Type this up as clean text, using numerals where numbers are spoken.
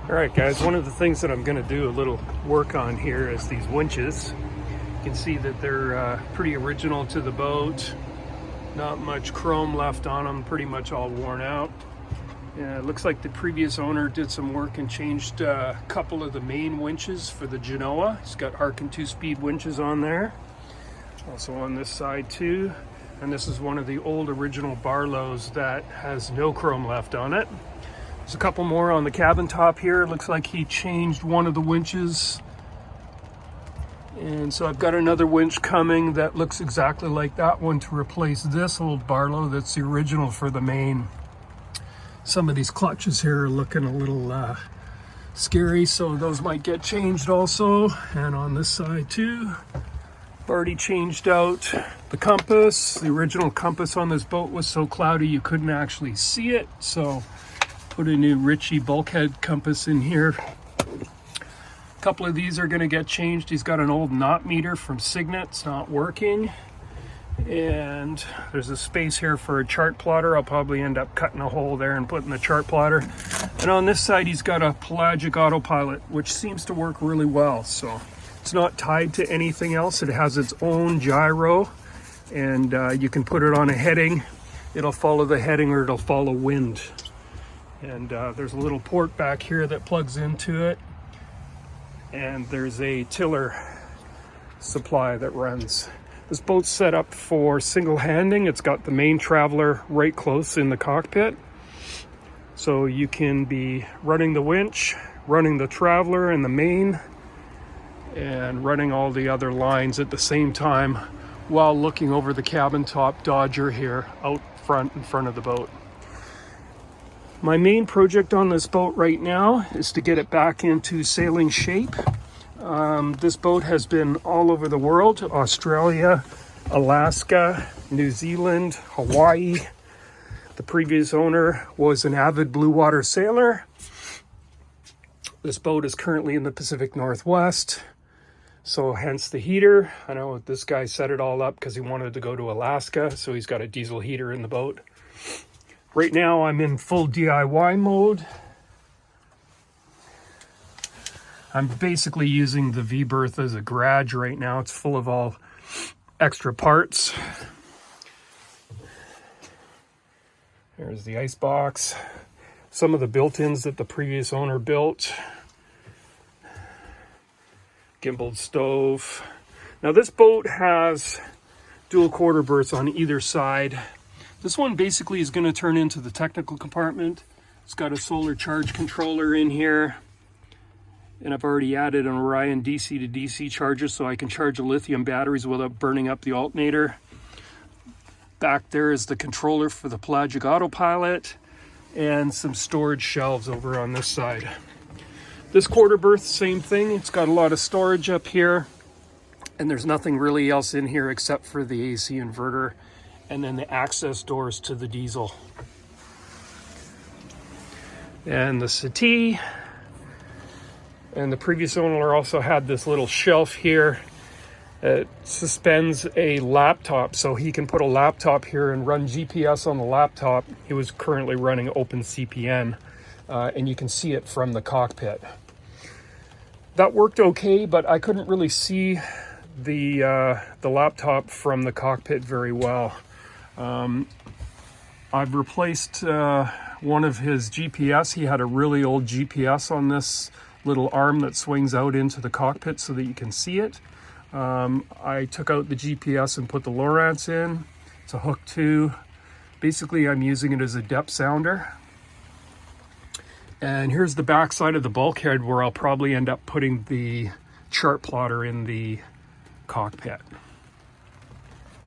Alright guys, one of the things that I'm going to do a little work on here is these winches. You can see that they're pretty original to the boat. Not much chrome left on them, pretty much all worn out. It looks like the previous owner did some work and changed a couple of the main winches for the Genoa. He's got Harken 2-speed winches on there. Also on this side too. And this is one of the old original Barlows that has no chrome left on it. There's a couple more on the cabin top here. It looks like he changed one of the winches. And so I've got another winch coming that looks exactly like that one to replace this old Barlow that's the original for the main. Some of these clutches here are looking a little scary, so those might get changed also. And on this side too, I've already changed out the compass. The original compass on this boat was so cloudy you couldn't actually see it, so put a new Ritchie bulkhead compass in here. A couple of these are going to get changed. He's got an old knot meter from Signet. It's not working. And there's a space here for a chart plotter. I'll probably end up cutting a hole there and putting the chart plotter. And on this side, he's got a pelagic autopilot, which seems to work really well. So it's not tied to anything else. It has its own gyro, and you can put it on a heading. It'll follow the heading or it'll follow wind. And there's a little port back here that plugs into it. And there's a tiller supply that runs. This boat's set up for single handing. It's got the main traveler right close in the cockpit. So you can be running the winch, running the traveler and the main, and running all the other lines at the same time while looking over the cabin top Dodger here out front in front of the boat. My main project on this boat right now is to get it back into sailing shape. This boat has been all over the world: Australia, Alaska, New Zealand, Hawaii. The previous owner was an avid blue water sailor. This boat is currently in the Pacific Northwest, so hence the heater. I know this guy set it all up because he wanted to go to Alaska, so he's got a diesel heater in the boat. Right now I'm in full DIY mode. I'm basically using the V-berth as a garage right now. It's full of all extra parts. There's the ice box. Some of the built-ins that the previous owner built. Gimbaled stove. Now this boat has dual quarter berths on either side. This one basically is going to turn into the technical compartment. It's got a solar charge controller in here. And I've already added an Orion DC to DC charger so I can charge the lithium batteries without burning up the alternator. Back there is the controller for the pelagic autopilot and some storage shelves over on this side. This quarter berth, same thing. It's got a lot of storage up here. And there's nothing really else in here except for the AC inverter and then the access doors to the diesel. And the settee. And the previous owner also had this little shelf here that suspends a laptop, so he can put a laptop here and run GPS on the laptop. He was currently running OpenCPN, and you can see it from the cockpit. That worked okay, but I couldn't really see the laptop from the cockpit very well. I've replaced one of his GPS. He had a really old GPS on this little arm that swings out into the cockpit so that you can see it. I took out the GPS and put the Lowrance in. It's a hook too. Basically, I'm using it as a depth sounder. And here's the back side of the bulkhead where I'll probably end up putting the chart plotter in the cockpit.